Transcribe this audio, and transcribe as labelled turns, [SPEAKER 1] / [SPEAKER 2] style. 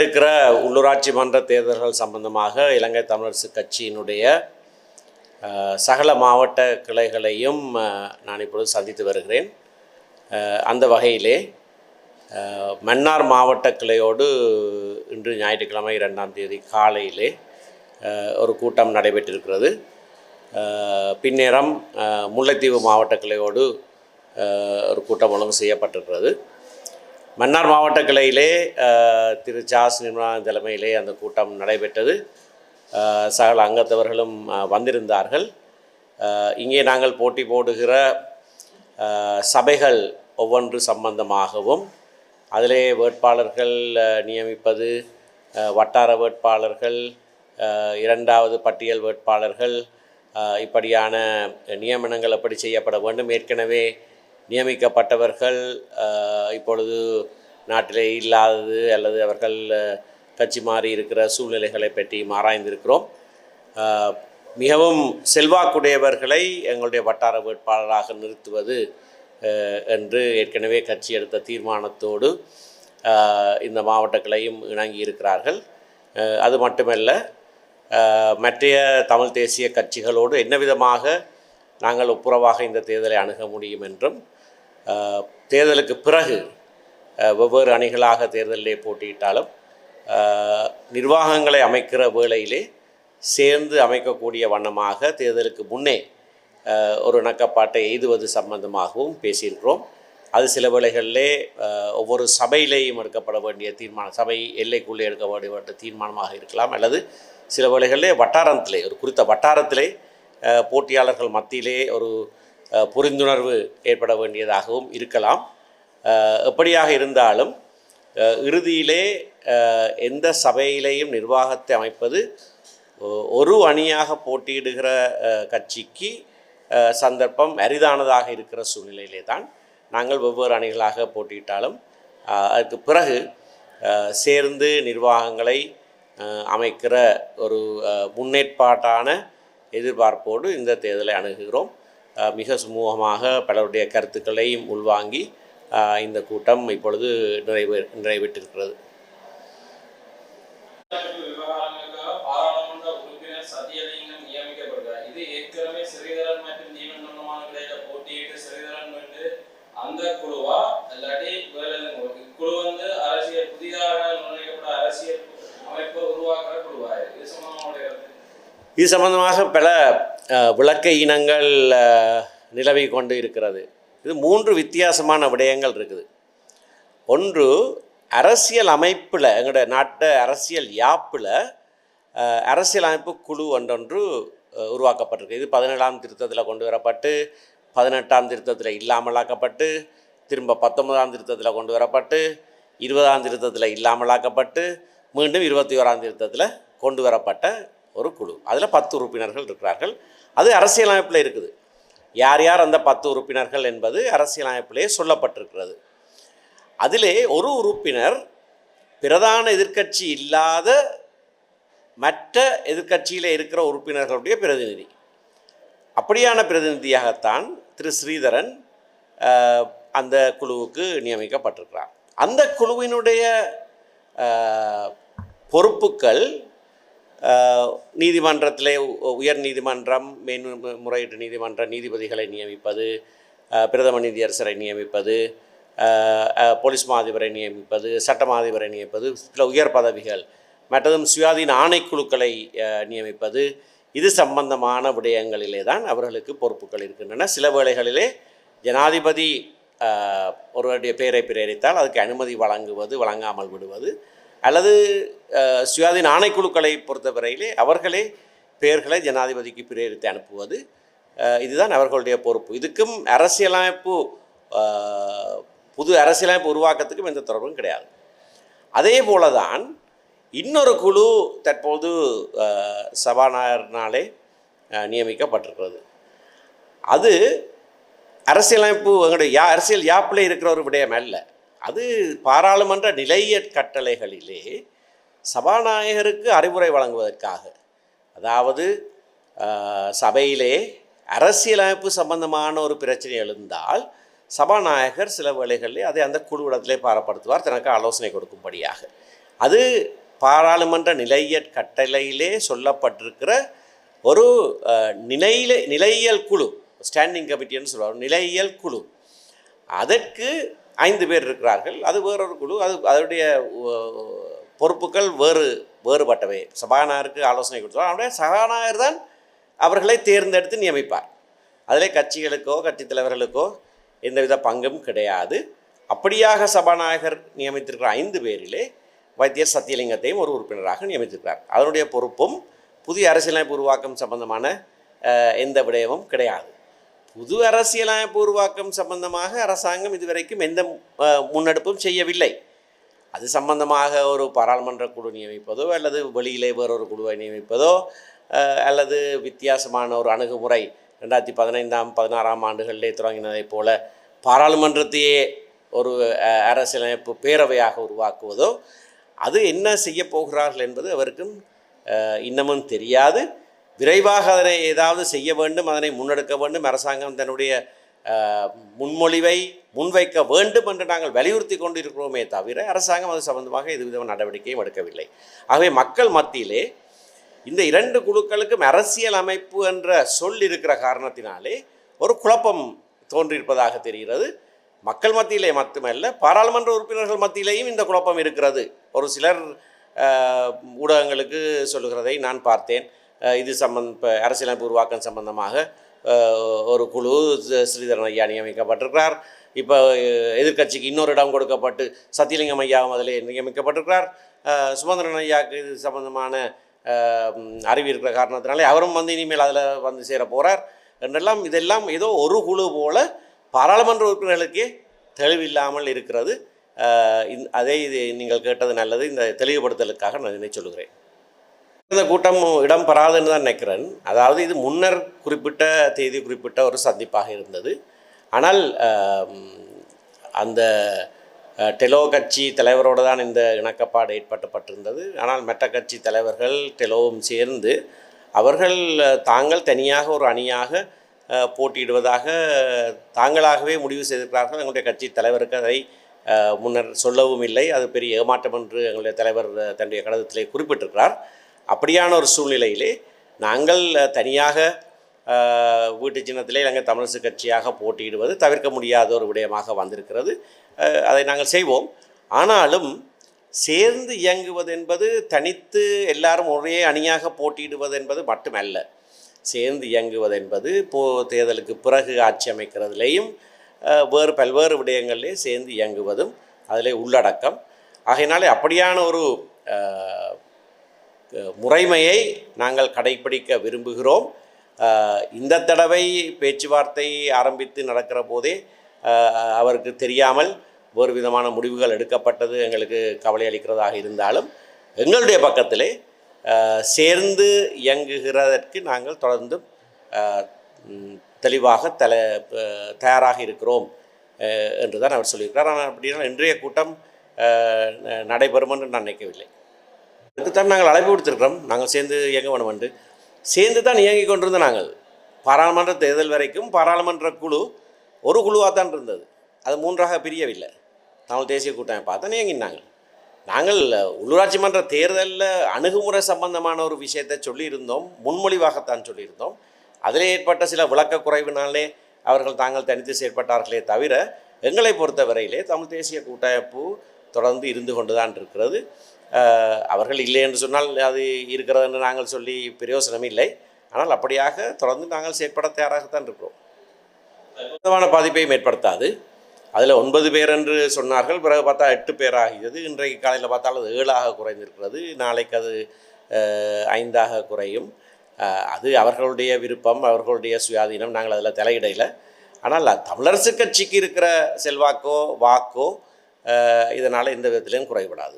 [SPEAKER 1] வரவிருக்கிற உள்ளூராட்சி மன்ற தேர்தல்கள் சம்பந்தமாக இலங்கை தமிழரசு கட்சியினுடைய சகல மாவட்ட கிளைகளையும் நான் இப்பொழுது சந்தித்து வருகிறேன். அந்த வகையிலே மன்னார் மாவட்ட கிளையோடு இன்று ஞாயிற்றுக்கிழமை 2ஆம் தேதி காலையிலே ஒரு கூட்டம் நடைபெற்றிருக்கிறது. பின்னேரம் முல்லைத்தீவு மாவட்ட கிளையோடு ஒரு கூட்டம் ஒழுங்கு செய்யப்பட்டிருக்கிறது. மன்னார் மாவட்ட கிளையிலே திரு சாஸ் நிர்மலன் தலைமையிலே அந்த கூட்டம் நடைபெற்றது. சகல அங்கத்தவர்களும் வந்திருந்தார்கள். இங்கே நாங்கள் போட்டி போடுகிற சபைகள் ஒவ்வொன்று சம்பந்தமாகவும் அதிலே வேட்பாளர்கள் நியமிப்பது, வட்டார வேட்பாளர்கள், இரண்டாவது பட்டியல் வேட்பாளர்கள், இப்படியான நியமனங்கள் எப்படி செய்யப்பட வேண்டும், ஏற்கனவே நியமிக்கப்பட்டவர்கள் இப்பொழுது நாட்டிலே இல்லாதது அல்லது அவர்கள் கட்சி மாறி இருக்கிற சூழ்நிலைகளை பற்றி ஆராய்ந்திருக்கிறோம். மிகவும் செல்வாக்குடையவர்களை எங்களுடைய வட்டார வேட்பாளராக நிறுத்துவது என்று ஏற்கனவே கட்சி எடுத்த தீர்மானத்தோடு இந்த மாவட்டங்களையும் இணங்கி இருக்கிறார்கள். அது மட்டுமல்ல, மற்றைய தமிழ் தேசிய கட்சிகளோடு என்ன விதமாக நாங்கள் ஒப்புரவாக இந்த தேர்தலை அணுக முடியும் என்றும், தேர்தலுக்கு பிறகு வெவ்வேறு அணிகளாக தேர்தலிலே போட்டியிட்டாலும் நிர்வாகங்களை அமைக்கிற வேளையிலே சேர்ந்து அமைக்கக்கூடிய வண்ணமாக தேர்தலுக்கு முன்னே ஒரு இணக்கப்பாட்டை எய்துவது சம்பந்தமாகவும் பேசியிருக்கிறோம். அது சில வேளைகளிலே ஒவ்வொரு சபையிலேயும் எடுக்கப்பட வேண்டிய தீர்மானம், சபை எல்லைக்குள்ளே எடுக்க வேண்டிய தீர்மானமாக இருக்கலாம், அல்லது சில வேளைகளிலே வட்டாரத்திலே, ஒரு குறித்த வட்டாரத்திலே போட்டியாளர்கள் மத்தியிலே ஒரு புரிந்துணர்வு ஏற்பட வேண்டியதாகவும் இருக்கலாம். எப்படியாக இருந்தாலும் இறுதியிலே எந்த சபையிலேயும் நிர்வாகத்தை அமைப்பது ஒரு அணியாக போட்டியிடுகிற கட்சிக்கு சந்தர்ப்பம் அரிதானதாக இருக்கிற சூழ்நிலையிலே தான் நாங்கள் வெவ்வேறு அணிகளாக போட்டியிட்டாலும் அதுக்கு பிறகு சேர்ந்து நிர்வாகங்களை அமைக்கிற ஒரு முன்னேற்பாட்டான எதிர்பார்ப்போடு இந்த தேர்தலை அணுகுகிறோம். மிக சுமூகமாக பலருடைய கருத்துக்களையும் உள்வாங்கி இந்த கூட்டம் இப்பொழுது நிறைவேற்றிருக்கிறது. இது சம்பந்தமாக பல விளக்க இனங்கள் நிலவி கொண்டு இருக்கிறது. இது 3 வித்தியாசமான விடயங்கள் இருக்குது. ஒன்று, அரசியல் அமைப்பில், எங்களுடைய நாட்டு அரசியல் யாப்பில் அரசியல் அமைப்பு குழு ஒன்றொன்று உருவாக்கப்பட்டிருக்கு. இது 17ஆம் திருத்தத்தில் கொண்டு வரப்பட்டு 18ஆம் திருத்தத்தில் இல்லாமலாக்கப்பட்டு திரும்ப 19ஆம் திருத்தத்தில் கொண்டு வரப்பட்டு 20ஆம் திருத்தத்தில் இல்லாமலாக்கப்பட்டு மீண்டும் 21ஆம் திருத்தத்தில் கொண்டு வரப்பட்ட ஒரு குழு. அதில் 10 உறுப்பினர்கள் இருக்கிறார்கள். அது அரசியலமைப்பில் இருக்குது. யார் யார் அந்த 10 உறுப்பினர்கள் என்பது அரசியலமைப்பிலே சொல்லப்பட்டிருக்கிறது. அதிலே ஒரு உறுப்பினர் பிரதான எதிர்க்கட்சி இல்லாத மற்ற எதிர்க்கட்சியில் இருக்கிற உறுப்பினர்களுடைய பிரதிநிதி. அப்படியான பிரதிநிதியாகத்தான் திரு ஸ்ரீதரன் அந்த குழுவுக்கு நியமிக்கப்பட்டிருக்கிறார். அந்த குழுவினுடைய பொறுப்புகள் நீதிமன்றத்திலே உயர் நீதிமன்றம், மேன்முறையீட்டு நீதிமன்ற நீதிபதிகளை நியமிப்பது, பிரதம நீதியரசரை நியமிப்பது, போலீஸ் மாதிபரை நியமிப்பது, சட்ட மாதிபரை நியமிப்பது, சில உயர் பதவிகள், மற்றதும் சுயாதீன ஆணைக்குழுக்களை நியமிப்பது, இது சம்பந்தமான விடயங்களிலே தான் அவர்களுக்கு பொறுப்புகள் இருக்கின்றன. சில வேளைகளிலே ஜனாதிபதி ஒருவருடைய பெயரை பிரேரித்தால் அதுக்கு அனுமதி வழங்குவது, வழங்காமல் விடுவது, அல்லது சுயாதீன ஆணைக்குழுக்களை பொறுத்தவரையிலே அவர்களே பெயர்களை ஜனாதிபதிக்கு பிரேரித்து அனுப்புவது, இதுதான் அவர்களுடைய பொறுப்பு. இதுக்கும் அரசியலமைப்பு, புது அரசியலமைப்பு உருவாக்கத்துக்கும் எந்த தொடர்பும் கிடையாது. அதே போல தான் இன்னொரு குழு தற்போது சபாநாயகரினாலே நியமிக்கப்பட்டிருக்கிறது. அது அரசியலமைப்பு எங்களுடைய அரசியல் யாப்பில் இருக்கிற ஒரு விடயம் அல்ல. அது பாராளுமன்ற நிலைய கட்டளைகளிலே சபாநாயகருக்கு அறிவுரை வழங்குவதற்காக, அதாவது சபையிலே அரசியலமைப்பு சம்பந்தமான ஒரு பிரச்சனை எழுந்தால் சபாநாயகர் சில வேளைகளிலே அதை அந்த குழுவிடத்திலே பாரப்படுத்துவார், தனக்கு ஆலோசனை கொடுக்கும்படியாக. அது பாராளுமன்ற நிலையற் கட்டளையிலே சொல்லப்பட்டிருக்கிற ஒரு நிலையியல் குழு, ஸ்டாண்டிங் கமிட்டின்னு சொல்லுவார், நிலையியல் குழு. அதற்கு 5 பேர் இருக்கிறார்கள். அது வேறொரு குழு. அதனுடைய பொறுப்புகள் வேறுபட்டவை. சபாநாயகருக்கு ஆலோசனை கொடுத்தார். அவருடைய சபாநாயகர் தான் அவர்களை தேர்ந்தெடுத்து நியமிப்பார். அதிலே கட்சிகளுக்கோ கட்சித் தலைவர்களுக்கோ எந்தவித பங்கும் கிடையாது. அப்படியாக சபாநாயகர் நியமித்திருக்கிற 5 பேரிலே வைத்தியர் சத்தியலிங்கத்தையும் ஒரு உறுப்பினராக நியமித்திருக்கிறார். அதனுடைய பொறுப்பும் புதிய அரசியலமைப்பு உருவாக்கம் சம்பந்தமான எந்த விடயமும் கிடையாது. புது அரசியலமைப்பு உருவாக்கம் சம்பந்தமாக அரசாங்கம் இதுவரைக்கும் எந்த முன்னெடுப்பும் செய்யவில்லை. அது சம்பந்தமாக ஒரு பாராளுமன்ற குழு நியமிப்பதோ அல்லது வெளியிலே வேறொரு குழுவை நியமிப்பதோ அல்லது வித்தியாசமான ஒரு அணுகுமுறை 2015-16 ஆண்டுகளிலே தொடங்கினதைப் போல பாராளுமன்றத்தையே ஒரு அரசியலமைப்பு பேரவையாக உருவாக்குவதோ, அது என்ன செய்ய போகிறார்கள் என்பது அவருக்கும் இன்னமும் தெரியாது. விரைவாக அதனை ஏதாவது செய்ய வேண்டும், அதனை முன்னெடுக்க வேண்டும், அரசாங்கம் தன்னுடைய முன்மொழிவை முன்வைக்க வேண்டும் என்று நாங்கள் வலியுறுத்தி கொண்டிருக்கிறோமே தவிர அரசாங்கம் அது சம்பந்தமாக எதுவித நடவடிக்கையும் எடுக்கவில்லை. ஆகவே மக்கள் மத்தியிலே இந்த 2 குழுக்களுக்கும் அரசியல் அமைப்பு என்ற சொல் இருக்கிற காரணத்தினாலே ஒரு குழப்பம் தோன்றியிருப்பதாக தெரிகிறது. மக்கள் மத்தியிலே மட்டுமல்ல, பாராளுமன்ற உறுப்பினர்கள் மத்தியிலேயும் இந்த குழப்பம் இருக்கிறது. ஒரு சிலர் ஊடகங்களுக்கு சொல்லுகிறதை நான் பார்த்தேன். இது அரசியலமைப்பு உருவாக்கம் சம்பந்தமாக ஒரு குழு ஸ்ரீதரன் ஐயா நியமிக்கப்பட்டிருக்கிறார். இப்போ எதிர்க்கட்சிக்கு இன்னொரு இடம் கொடுக்கப்பட்டு சத்தியலிங்கம் ஐயாவும் அதில் நியமிக்கப்பட்டிருக்கிறார். சுமந்திரன் ஐயாவுக்கு இது சம்பந்தமான அறிவு இருக்கிற காரணத்தினாலே அவரும் இனிமேல் அதில் சேர போகிறார் என்றெல்லாம் இதெல்லாம் ஏதோ ஒரு குழு போல பாராளுமன்ற உறுப்பினர்களுக்கே தெளிவில்லாமல் இருக்கிறது. இது நீங்கள் கேட்டது நல்லது. இந்த தெளிவுபடுத்தலுக்காக நான் இதனை சொல்லுகிறேன். இந்த கூட்டம் இடம் பெறாதுன்னு தான் நினைக்கிறேன். அதாவது இது முன்னர் தேதி குறிப்பிட்ட ஒரு சந்திப்பாக இருந்தது. ஆனால் அந்த டெலோ கட்சி தலைவரோடு தான் இந்த இணக்கப்பாடு ஏற்பட்டுப்பட்டிருந்தது. ஆனால் மற்ற கட்சி தலைவர்கள் டெலோவும் சேர்ந்து அவர்கள் தாங்கள் தனியாக ஒரு அணியாக போட்டியிடுவதாக தாங்களாகவே முடிவு செய்திருக்கிறார்கள். எங்களுடைய கட்சி தலைவருக்கு அதை முன்னர் சொல்லவும் இல்லை. அது பெரிய ஏமாற்றம் என்று எங்களுடைய தலைவர் தன்னுடைய கடிதத்திலே குறிப்பிட்டிருக்கிறார். அப்படியான ஒரு சூழ்நிலையிலே நாங்கள் தனியாக வீட்டு சின்னத்திலே நாங்கள் தமிழரசு கட்சியாக போட்டியிடுவது தவிர்க்க முடியாத ஒரு விடயமாக வந்திருக்கிறது. அதை நாங்கள் செய்வோம். ஆனாலும் சேர்ந்து இயங்குவது என்பது தனித்து எல்லாரும் ஒரே அணியாக போட்டியிடுவது என்பது மட்டுமல்ல. சேர்ந்து இயங்குவது என்பது தேர்தலுக்கு பிறகு ஆட்சி அமைக்கிறதுலேயும் பல்வேறு விடயங்களிலே சேர்ந்து இயங்குவதும் அதிலே உள்ளடக்கம். ஆகையினாலே அப்படியான ஒரு முறைமையை நாங்கள் கடைப்பிடிக்க விரும்புகிறோம். இந்த தடவை பேச்சுவார்த்தை ஆரம்பித்து நடக்கிற போதே அவருக்கு தெரியாமல் வேறு விதமான முடிவுகள் எடுக்கப்பட்டது எங்களுக்கு கவலை அளிக்கிறதாக இருந்தாலும் எங்களுடைய பக்கத்திலே சேர்ந்து இயங்குகிறதற்கு நாங்கள் தொடர்ந்து தெளிவாக தயாராக இருக்கிறோம் என்று தான் அவர் சொல்லியிருக்கிறார். ஆனால் அப்படின்னா இன்றைய கூட்டம் நடைபெறும் என்று நான் நினைக்கவில்லை. அதுதான் நாங்கள் அழைப்பு கொடுத்துருக்கிறோம். நாங்கள் சேர்ந்து இயங்க வேணும் என்று சேர்ந்து தான் இயங்கி கொண்டிருந்த நாங்கள் பாராளுமன்ற தேர்தல் வரைக்கும் பாராளுமன்ற குழு ஒரு குழுவாக தான் இருந்தது. அது 3ஆக பிரியவில்லை. தமிழ் தேசிய கூட்டமைப்பு தான் இயங்கினாங்க. நாங்கள் உள்ளூராட்சி மன்ற தேர்தலில் அணுகுமுறை சம்பந்தமான ஒரு விஷயத்தை சொல்லியிருந்தோம், முன்மொழிவாகத்தான் சொல்லியிருந்தோம். அதில் ஏற்பட்ட சில விளக்க குறைவினாலே அவர்கள் தாங்கள் தனித்து செயற்பட்டார்களே தவிர எங்களை பொறுத்தவரையிலே தமிழ் தேசிய கூட்டமைப்பு தொடர்ந்து இருந்து கொண்டு தான் இருக்கிறது. அவர்கள் இல்லை என்று சொன்னால் அது இருக்கிறது என்று நாங்கள் சொல்லி பிரயோசனம் இல்லை. ஆனால் அப்படியாக தொடர்ந்து நாங்கள் செயற்பட தயாராகத்தான் இருக்கிறோம். விதமான பாதிப்பையும் ஏற்படுத்தாது. அதில் 9 பேர் என்று சொன்னார்கள். பிறகு பார்த்தா 8 பேர் ஆகியது. இன்றைக்கு காலையில் பார்த்தால் அது 7ஆக குறைந்திருக்கிறது. நாளைக்கு அது 5ஆக குறையும். அது அவர்களுடைய விருப்பம், அவர்களுடைய சுயாதீனம். நாங்கள் அதில் தலையிடையில். ஆனால் தமிழரசு கட்சிக்கு இருக்கிற செல்வாக்கோ வாக்கோ இதனால் எந்த விதத்திலையும் குறைபடாது.